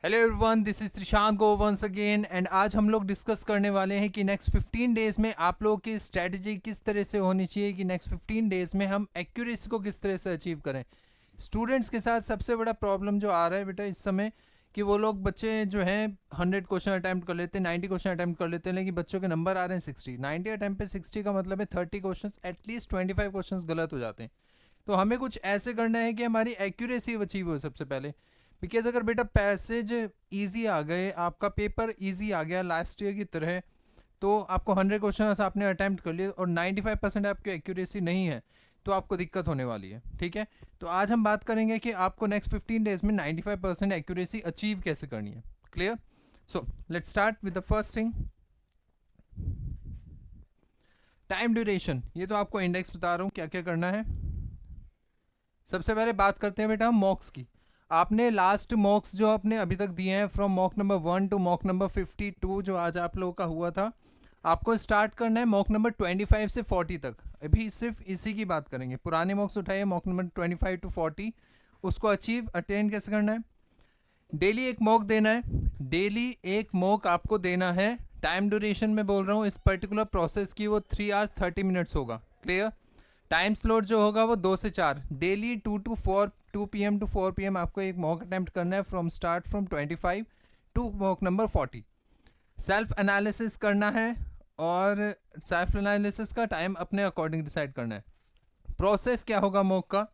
Hello everyone, this is Trishant go once again and आज हम लोग डिस्कस करने वाले हैं कि नेक्स्ट 15 डेज में आप लोगों की स्ट्रेटजी किस तरह से होनी चाहिए कि नेक्स्ट 15 डेज में हम एक्यूरेसी को किस तरह से अचीव करें। स्टूडेंट्स के साथ सबसे बड़ा प्रॉब्लम जो आ रहा है बेटा इस समय कि वो लोग बच्चे जो हैं 100 क्वेश्चन अटैम्प्ट कर लेते हैं, 90 क्वेश्चन अटैम्प्ट कर लेते हैं, लेकिन बच्चों के नंबर आ रहे हैं 60। 90 अटैम्प्ट पे 60 का मतलब है 30 क्वेश्चन, एटलीस्ट 25 क्वेश्चन गलत हो जाते हैं। तो हमें कुछ ऐसे करना है कि हमारी एक्यूरेसी अचीव हो सबसे पहले। बिकॉज अगर बेटा पैसेज इजी आ गए, आपका पेपर इजी आ गया लास्ट ईयर की तरह, तो आपको 100 क्वेश्चन आपने अटैम्प्ट कर लिए और 95% आपकी एक्यूरेसी नहीं है, तो आपको दिक्कत होने वाली है। ठीक है, तो आज हम बात करेंगे कि आपको नेक्स्ट 15 डेज में 95% एक्यूरेसी अचीव कैसे करनी है। Clear? So let's start with the first thing, time duration. ये तो आपको इंडेक्स बता रहा हूँ क्या क्या करना है। सबसे पहले बात करते हैं बेटा मॉक्स की। आपने लास्ट मॉक्स जो आपने अभी तक दिए हैं from mock number 1 to mock number 52 जो आज आप लोगों का हुआ था, आपको स्टार्ट करना है मॉक नंबर 25 से 40 तक। अभी सिर्फ इसी की बात करेंगे। पुराने मॉक्स उठाइए मॉक नंबर 25 टू 40, उसको अचीव अटेंड कैसे करना है। डेली एक मॉक देना है, डेली एक मॉक आपको देना है। टाइम ड्यूरेशन में बोल रहा हूँ इस पर्टिकुलर प्रोसेस की, वो 3 आवर्स 30 मिनट्स होगा। क्लियर? टाइम स्लॉट जो होगा वो 2 से 4, डेली 2 PM टू 4 PM आपको एक मॉक अटेम्प्ट करना है from start from 25 to mock number 40। Self analysis करना है और सेल्फ एनालिसिस का टाइम अपने अकॉर्डिंग डिसाइड करना है। प्रोसेस क्या होगा मॉक का?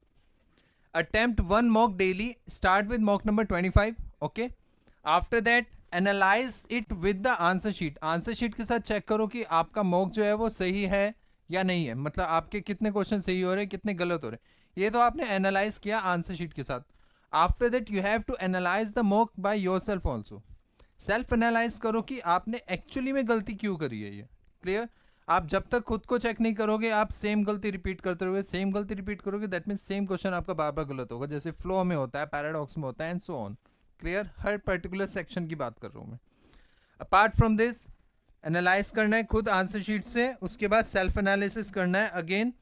Attempt 1 mock daily, start with mock number 25। Okay, after that analyse it with the answer sheet. Answer sheet के साथ चेक करो कि आपका मॉक जो है वो सही है या नहीं है, मतलब आपके कितने क्वेश्चन सही हो रहे हैं, कितने गलत हो रहे हैं। ये तो आपने एनालाइज किया आंसर शीट के साथ। After that you have to analyse the mock by yourself also. Self analyse करो कि आपने एक्चुअली में गलती क्यों करी है ये। क्लियर? आप जब तक खुद को चेक नहीं करोगे, आप सेम गलती रिपीट करते रहोगे, सेम गलती रिपीट करोगे, दैट मीन सेम क्वेश्चन आपका बार बार गलत होगा, जैसे फ्लो में होता है, पैराडॉक्स में होता है and so on. Clear? Her particular section की बात कर रहा हूँ मैं। अपार्ट फ्रॉम दिस, एनालाइज करना है खुद आंसर शीट से, उसके बाद सेल्फ एनालिसिस करना है अगेन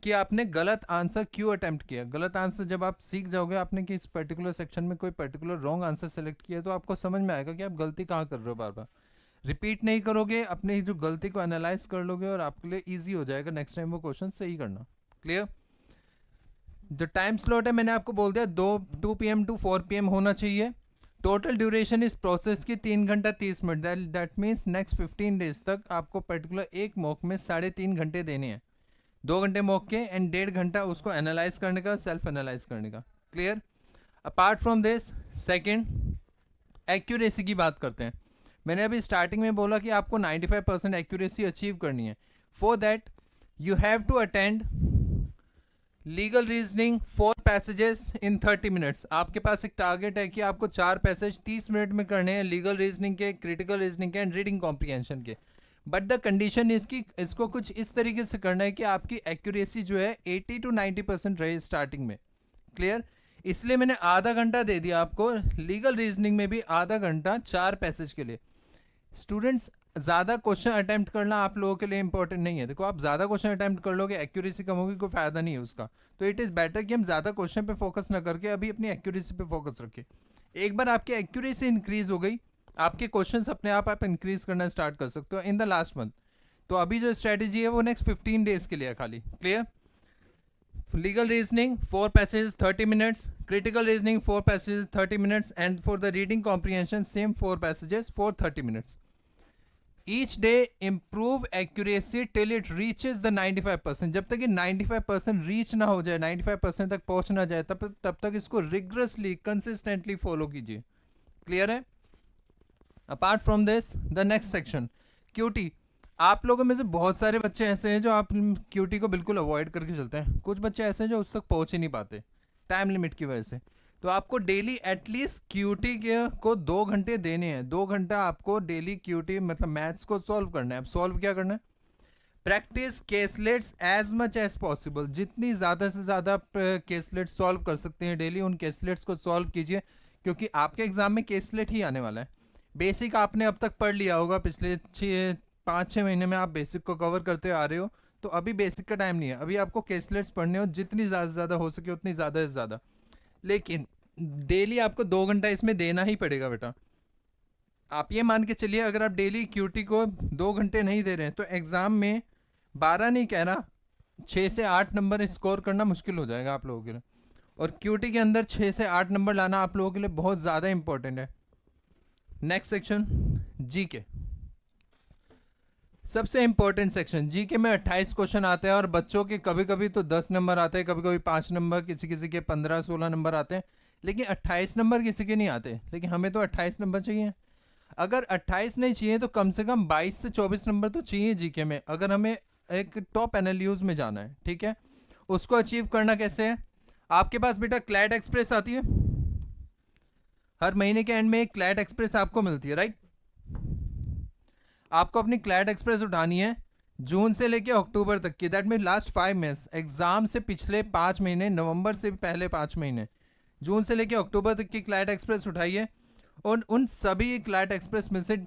कि आपने गलत आंसर क्यों अटेम्प्ट किया। गलत आंसर जब आप सीख जाओगे आपने कि इस पर्टिकुलर सेक्शन में कोई पर्टिकुलर रॉन्ग आंसर सेलेक्ट किया, तो आपको समझ में आएगा कि आप गलती कहाँ कर रहे हो। बार बार रिपीट नहीं करोगे, अपने जो गलती को एनालाइज कर लोगे और आपके लिए ईजी हो जाएगा नेक्स्ट टाइम वो क्वेश्चन सही करना। क्लियर? जो टाइम स्लॉट है मैंने आपको बोल दिया 2 PM टू 4 PM होना चाहिए। टोटल ड्यूरेशन इस प्रोसेस की 3 घंटा 30 minute. That means next 15 days तक आपको पर्टिकुलर एक मॉक में 3.5 घंटे देने हैं। 2 घंटे मॉक के एंड 1.5 घंटा उसको एनालाइज करने का, सेल्फ एनालाइज करने का। Clear? Apart from this, second accuracy की बात करते हैं। मैंने अभी स्टार्टिंग में बोला कि आपको 95% एक्यूरेसी अचीव करनी है। For that you have to attend legal reasoning 4 passages in 30 minutes. आपके पास एक टारगेट है कि आपको 4 पैसेज 30 मिनट में करने हैं, लीगल रीजनिंग के, क्रिटिकल रीजनिंग के एंड रीडिंग कॉम्प्रिहेंशन के। बट द कंडीशन इसकी, इसको कुछ इस तरीके से करना है कि आपकी एक्यूरेसी जो है 80 टू 90% रहे स्टार्टिंग में। क्लियर? इसलिए मैंने आधा घंटा दे दिया आपको, लीगल रीजनिंग में भी आधा घंटा 4 पैसेज के लिए। स्टूडेंट्स, ज़्यादा क्वेश्चन अटैम्प्ट करना आप लोगों के लिए इंपॉर्टेंट नहीं है। देखो, आप ज़्यादा क्वेश्चन अटैम्प्ट कर लोगे, एक्यूरेसी कम होगी, कोई फायदा नहीं है उसका। तो इट इज़ बेटर कि हम ज़्यादा क्वेश्चन पे फोकस ना करके अभी अपनी एक्यूरेसी पे फोकस रखें। एक बार आपकी एक्यूरेसी इंक्रीज हो गई, आपके क्वेश्चंस अपने आप इंक्रीज करना स्टार्ट कर सकते हो इन द लास्ट मंथ। तो अभी जो स्ट्रेटेजी है वो नेक्स्ट 15 डेज के लिए खाली। Clear? Legal reasoning 4 passage 30 minutes, critical reasoning 4 passage 30 minutes and for the reading comprehension same 4 passages for 30 minutes. Each day improve accuracy till it reaches the 95%। जब तक ये 95% रीच ना हो जाए, 95% तक पहुंच ना जाए, तब तक इसको रिग्रेसली कंसिस्टेंटली फॉलो कीजिए। क्लियर है? Apart from this, the next section, QT. आप लोगों में से बहुत सारे बच्चे ऐसे हैं जो आप क्यूटी को बिल्कुल अवॉइड करके चलते हैं। कुछ बच्चे ऐसे हैं जो उस तक पहुंच ही नहीं पाते टाइम लिमिट की वजह से। तो आपको डेली एटलीस्ट क्यूटी के को 2 घंटे देने हैं। 2 घंटा आपको डेली क्यूटी मतलब मैथ्स को सॉल्व करना है। अब सॉल्व क्या करना है? Practice caselets as much as possible. जितनी ज़्यादा से ज़्यादा केसलेट्स सॉल्व कर सकते हैं डेली, उन केसलेट्स को सॉल्व कीजिए, क्योंकि आपके एग्जाम में केसलेट ही आने वाला है। बेसिक आपने अब तक पढ़ लिया होगा, पिछले 5-6 महीने में आप बेसिक को कवर करते आ रहे हो, तो अभी बेसिक का टाइम नहीं है। अभी आपको केसलेट्स पढ़ने हो, जितनी ज़्यादा से ज़्यादा हो सके उतनी ज़्यादा से ज़्यादा। लेकिन डेली आपको 2 घंटा इसमें देना ही पड़ेगा बेटा। आप ये मान के चलिए अगर आप डेली क्यूटी को 2 घंटे नहीं दे रहे हैं तो एग्ज़ाम में 12 नहीं कह रहा, 6 से 8 नंबर स्कोर करना मुश्किल हो जाएगा आप लोगों के लिए। और क्यूटी के अंदर 6 से 8 नंबर लाना आप लोगों के लिए बहुत ज़्यादा इंपॉर्टेंट है। नेक्स्ट सेक्शन जीके, सबसे इंपॉर्टेंट सेक्शन। जीके में 28 क्वेश्चन आते हैं और बच्चों के कभी कभी तो 10 नंबर आते हैं, कभी कभी 5 नंबर, किसी किसी के 15-16 नंबर आते हैं, लेकिन 28 नंबर किसी के नहीं आते। लेकिन हमें तो 28 नंबर चाहिए। अगर 28 नहीं चाहिए तो कम से कम 22 से 24 नंबर तो चाहिए जीके में, अगर हमें एक टॉप एनएलयूज में जाना है। ठीक है, उसको अचीव करना कैसे है? आपके पास बेटा क्लैट एक्सप्रेस आती है, हर महीने के एंड में एक क्लैट एक्सप्रेस आपको मिलती है, राइट? आपको अपनी क्लैट एक्सप्रेस उठानी है जून से लेके अक्टूबर तक की, that mean last 5 months, exam से पिछले 5 महीने, नवंबर से पहले 5 महीने, जून से लेके अक्टूबर तक की क्लैट एक्सप्रेस उठाइए। और उन सभी क्लैट एक्सप्रेस में से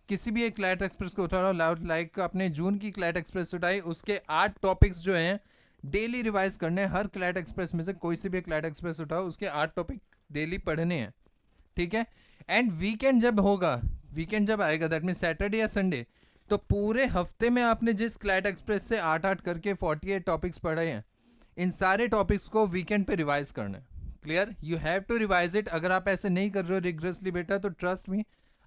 किसी भी एक क्लैट एक्सप्रेस को उठा लो, लाइक अपने जून की क्लैट एक्सप्रेस उठाई, उसके 8 टॉपिक्स जो हैं डेली रिवाइज करने हैं। हर क्लैट एक्सप्रेस में से कोई सी भी क्लैट एक्सप्रेस उठाओ, उसके 8 टॉपिक डेली पढ़ने हैं। ठीक है, एंड वीकेंड जब होगा, वीकेंड जब आएगा, दैट मीन सैटरडे या संडे, तो पूरे हफ्ते में आपने जिस क्लैट एक्सप्रेस से 8-8 करके 48 टॉपिक्स पढ़े हैं, इन सारे टॉपिक्स को वीकेंड पे रिवाइज करना है। Clear? You have to revise it. अगर आप ऐसे नहीं कर रहे हो रिग्रेसली बेटा, तो ट्रस्ट मी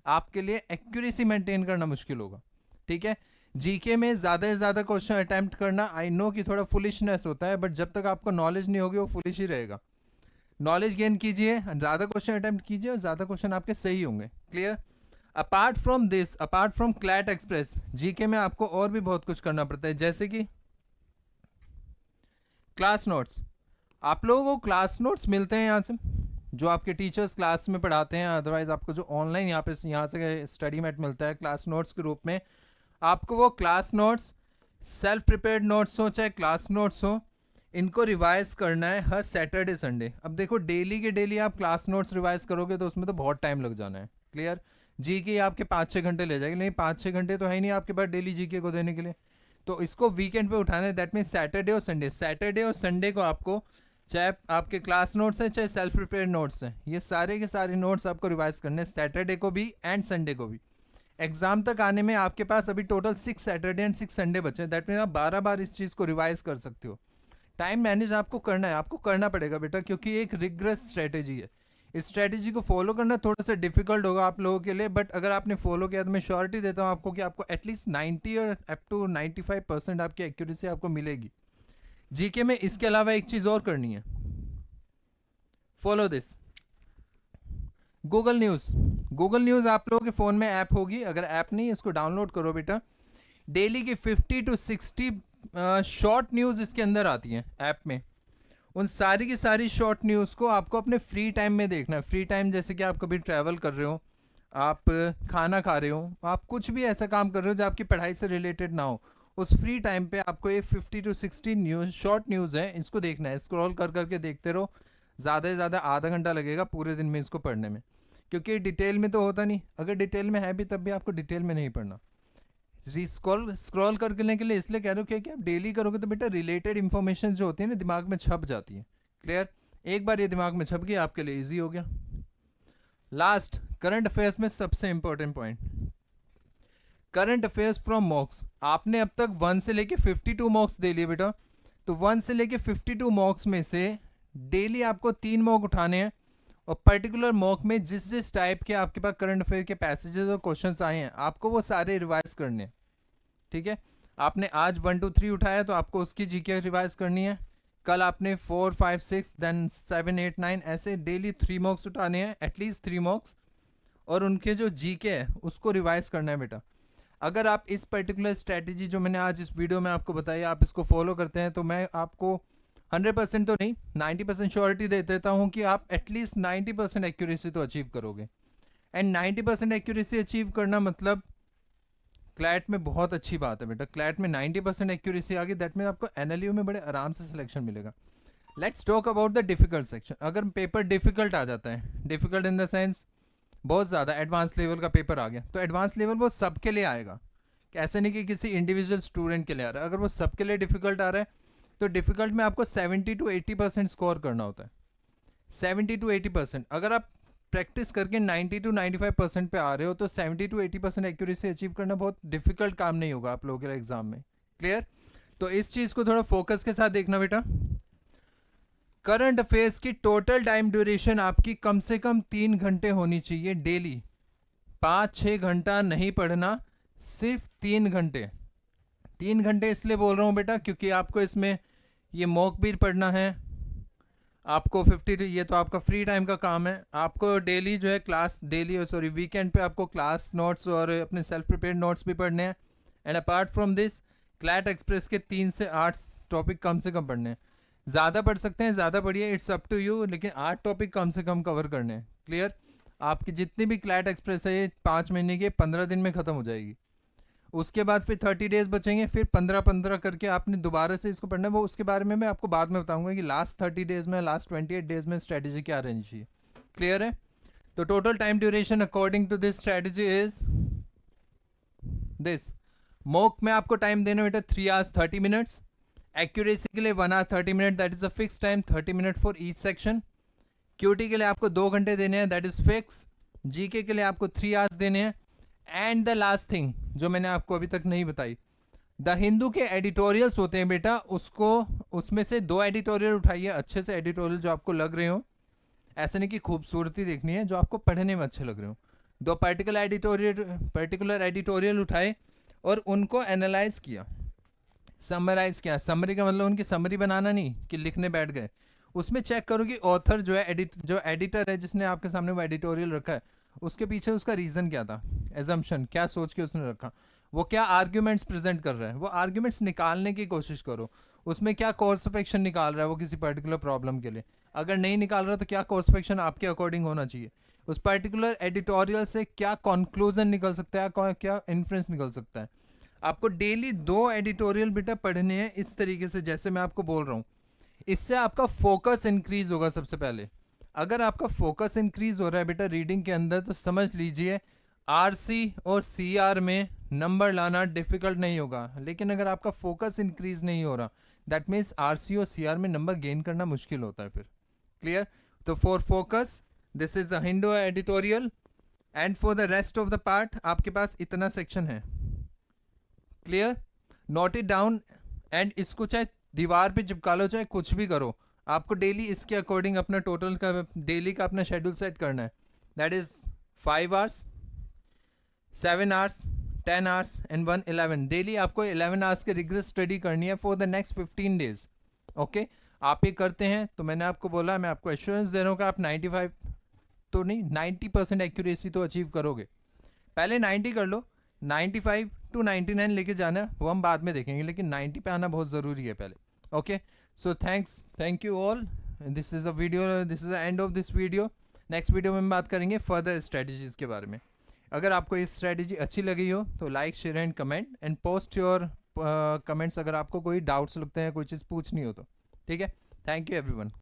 आपके लिए एक्यूरेसी मेंटेन करना मुश्किल होगा। ठीक है, जीके में ज़्यादा से ज़्यादा क्वेश्चन अटैम्प्ट करना, आई नो कि थोड़ा फुलिशनेस होता है, बट जब तक आपको नॉलेज नहीं होगी वो फुलिश ही रहेगा। नॉलेज गेन कीजिए, ज़्यादा क्वेश्चन अटैम्प्ट कीजिए और ज़्यादा क्वेश्चन आपके सही होंगे। Clear? Apart from this, apart from CLAT express, GK में आपको और भी बहुत कुछ करना पड़ता है, जैसे कि क्लास नोट्स। आप लोगों को क्लास नोट्स मिलते हैं यहाँ से, जो आपके टीचर्स क्लास में पढ़ाते हैं, अदरवाइज आपको जो ऑनलाइन यहाँ से स्टडी मैट मिलता है क्लास नोट्स के रूप में। आपको वो class notes, self prepared notes हो चाहे क्लास नोट्स हो, इनको रिवाइज करना है हर सैटरडे संडे। अब देखो डेली के डेली आप क्लास नोट्स रिवाइज करोगे तो उसमें तो बहुत टाइम लग जाना है। क्लियर? जी के आपके 5-6 घंटे ले जाएगी, नहीं 5-6 घंटे तो है ही नहीं आपके पास डेली जीके को देने के लिए। तो इसको वीकेंड पे उठाना है, दैट मीन सैटरडे और संडे। सैटरडे और संडे को आपको, चाहे आपके क्लास नोट्स हैं चाहे सेल्फ प्रिपेयर नोट्स हैं, ये सारे के सारे नोट्स आपको रिवाइज करने हैं सैटरडे को भी एंड संडे को भी। एग्जाम तक आने में आपके पास अभी टोटल 6 सैटरडे एंड 6 संडे बचे हैं, दैट मीन आप 12 बार इस चीज़ को रिवाइज कर सकते हो। टाइम मैनेज आपको करना है, आपको करना पड़ेगा बेटा, क्योंकि एक रिग्रेस स्ट्रेटेजी है। इस स्ट्रेटेजी को फॉलो करना थोड़ा सा डिफिकल्ट होगा आप लोगों के लिए, बट अगर आपने फॉलो किया तो मैं श्योरिटी देता हूँ आपको कि आपको एटलीस्ट 90 और अप टू 95% आपकी एक्यूरेसी आपको मिलेगी जीके में। इसके अलावा एक चीज़ और करनी है, follow this, Google news. Google news आप लोगों के फ़ोन में ऐप होगी, अगर ऐप नहीं इसको डाउनलोड करो बेटा। डेली की 50 to 60 शॉर्ट न्यूज़ इसके अंदर आती हैं ऐप में। उन सारी की सारी शॉर्ट न्यूज़ को आपको अपने फ्री टाइम में देखना है। फ्री टाइम जैसे कि आप कभी ट्रैवल कर रहे हो, आप खाना खा रहे हो, आप कुछ भी ऐसा काम कर रहे हो जो आपकी पढ़ाई से रिलेटेड ना हो, उस फ्री टाइम पे आपको ये 50 to 60 न्यूज़, शॉर्ट न्यूज़ है, इसको देखना है। स्क्रॉल कर करके देखते रहो, ज़्यादा से ज़्यादा आधा घंटा लगेगा पूरे दिन में इसको पढ़ने में, क्योंकि डिटेल में तो होता नहीं। अगर डिटेल में है भी तब भी आपको डिटेल में नहीं पढ़ना। स्क्रॉल करने के लिए इसलिए कह रहे हो क्योंकि आप डेली करोगे तो बेटा रिलेटेड इन्फॉर्मेशन जो होती है ना दिमाग में छप जाती है। क्लियर? एक बार ये दिमाग में छप गई आपके लिए इजी हो गया। लास्ट, करंट अफेयर्स में सबसे important point, current affairs from मॉक्स। आपने अब तक 1 से लेके 52 मॉक्स दे लिए बेटा, तो 1 से लेके 52 मॉक्स में से डेली आपको 3 मॉक उठाने हैं, और पर्टिकुलर मॉक में जिस जिस टाइप के आपके पास करंट अफेयर के पैसेजेस और क्वेश्चंस आए हैं आपको वो सारे रिवाइज करने हैं। ठीक है, आपने आज 1 2 3 उठाया तो आपको उसकी जीके रिवाइज करनी है। कल आपने 4 5 6 देन 7 8 9 ऐसे डेली 3 मॉक्स उठाने हैं, एटलीस्ट 3 मॉक्स, और उनके जो जीके है उसको रिवाइज करना है बेटा। अगर आप इस पर्टिकुलर स्ट्रेटेजी जो मैंने आज इस वीडियो में आपको बताई आप इसको फॉलो करते हैं, तो मैं आपको 100% तो नहीं 90% श्योरिटी दे देता हूँ कि आप एटलीस्ट 90% एक्यूरेसी तो अचीव करोगे। एंड 90% एक्यूरेसी अचीव करना मतलब क्लैट में बहुत अच्छी बात है बेटा। क्लैट में 90% एक्यूरेसी आ गई, दैट मीन आपको एनएलयू में बड़े आराम से सिलेक्शन मिलेगा। Let's talk about the difficult section. अगर पेपर डिफिकल्ट आ जाता है, डिफिकल्ट इन द सेंस बहुत ज़्यादा एडवांस लेवल का पेपर आ गया, तो एडवांस लेवल वो सबके लिए आएगा, कि ऐसे नहीं कि किसी इंडिविजुअल स्टूडेंट के लिए आ रहा है। अगर वो सबके लिए डिफिकल्ट आ रहा है तो डिफिकल्ट में आपको 70 to 80% स्कोर करना होता है। 70 to 80%। अगर आप प्रैक्टिस करके 90 to 95% पे आ रहे हो तो 70 to 80% एक्यूरेसी अचीव करना बहुत डिफिकल्ट काम नहीं होगा आप लोगों के एग्जाम में। क्लियर? तो इस चीज को थोड़ा फोकस के साथ देखना बेटा। करंट अफेयर्स की टोटल टाइम ड्यूरेशन आपकी कम से कम 3 घंटे होनी चाहिए डेली। 5-6 घंटा नहीं पढ़ना, सिर्फ 3 घंटे। 3 घंटे इसलिए बोल रहा हूँ बेटा क्योंकि आपको इसमें ये मॉक भी पढ़ना है, आपको 50, ये तो आपका फ्री टाइम का काम है। आपको डेली जो है क्लास, डेली सॉरी वीकेंड पे आपको क्लास नोट्स और अपने सेल्फ प्रिपेयर्ड नोट्स भी पढ़ने हैं। And apart from this CLAT express के 3 से 8 टॉपिक कम से कम पढ़ने हैं। ज़्यादा पढ़ सकते हैं, ज़्यादा पढ़िए, इट्स अप टू यू, लेकिन 8 टॉपिक कम से कम कवर करने हैं। क्लियर? आपकी जितनी भी क्लैट एक्सप्रेस है ये 5 महीने की 15 दिन में ख़त्म हो जाएगी। उसके बाद फिर 30 डेज बचेंगे, फिर 15-15 करके आपने दोबारा से इसको पढ़ना है। वो उसके बारे में मैं आपको बाद में बताऊंगा कि लास्ट 30 डेज में, लास्ट 28 डेज में स्ट्रेटेजी क्या रहनी चाहिए। क्लियर है? तो total time duration according to this strategy is this. Mock में आपको टाइम देना बेटा 3 hours 30 minutes। एक्यूरेसी के लिए 1 hour 30 minutes, that is a fix time, 30 minutes for each section. QT के लिए आपको 2 घंटे देने हैं, दैट इज फिक्स। जीके के लिए आपको 3 hours देने हैं। एंड द लास्ट थिंग जो मैंने आपको अभी तक नहीं बताई, द हिंदू के एडिटोरियल्स होते हैं बेटा, उसको उसमें से 2 एडिटोरियल उठाइए, अच्छे से एडिटोरियल जो आपको लग रहे हो, ऐसा नहीं कि खूबसूरती देखनी है, जो आपको पढ़ने में अच्छे लग रहे हो। 2 पर्टिकुलर एडिटोरियल उठाए और उनको एनालाइज किया, समराइज किया। समरी का मतलब उनकी समरी बनाना नहीं कि लिखने बैठ गए। उसमें चेक करो कि ऑथर जो है, जो एडिटर है जिसने आपके सामने वो एडिटोरियल रखा है, उसके पीछे उसका रीज़न क्या था, एजम्पशन क्या सोच के उसने रखा, वो क्या आर्ग्यूमेंट्स प्रेजेंट कर रहा है, वो आर्ग्यूमेंट्स निकालने की कोशिश करो। उसमें क्या कोर्स ऑफ एक्शन निकाल रहा है वो किसी पर्टिकुलर प्रॉब्लम के लिए, अगर नहीं निकाल रहा तो क्या कोर्स ऑफ एक्शन आपके अकॉर्डिंग होना चाहिए। उस पर्टिकुलर एडिटोरियल से क्या कंक्लूजन निकल सकता है, क्या इन्फ्रेंस निकल सकता है। आपको डेली 2 एडिटोरियल बेटा पढ़ने हैं इस तरीके से जैसे मैं आपको बोल रहा हूँ। इससे आपका फोकस इंक्रीज होगा। सबसे पहले अगर आपका फोकस इंक्रीज हो रहा है बेटा रीडिंग के अंदर, तो समझ लीजिए आरसी और सीआर में नंबर लाना डिफिकल्ट नहीं होगा। लेकिन अगर आपका फोकस इंक्रीज नहीं हो रहा, दैट मीन्स आरसी और सीआर में नंबर गेन करना मुश्किल होता है फिर। क्लियर? तो for focus this is the Hindu editorial, and for the rest of the part आपके पास इतना सेक्शन है। Clear? Note it down, and इसको चाहे दीवार पे चिपका लो, चाहे कुछ भी करो, आपको डेली इसके अकॉर्डिंग अपना टोटल का डेली का अपना शेड्यूल सेट करना है। That is 5 hours, 7 hours, 10 hours and 11। Daily आपको 11 hours के रिग्रेस स्टडी करनी है for the next 15 days। Okay, आप ये करते हैं तो मैंने आपको बोला, मैं आपको एश्योरेंस दे रहा हूँ कि आप 95 तो नहीं 90% एक्यूरेसी तो अचीव करोगे। पहले 90 कर लो, 95 to 99 लेके जाना है वो हम बाद में देखेंगे, लेकिन 90 पे आना बहुत ज़रूरी है पहले। Okay, so thank you all. This is a video, this is the end of this video. Next video में हम बात करेंगे फर्दर स्ट्रेटजीज़ के बारे में। अगर आपको ये स्ट्रेटजी अच्छी लगी हो तो like, share and comment, and post your comments अगर आपको कोई डाउट्स लगते हैं, कोई चीज़ पूछनी हो तो। ठीक है, थैंक यू एवरीवन।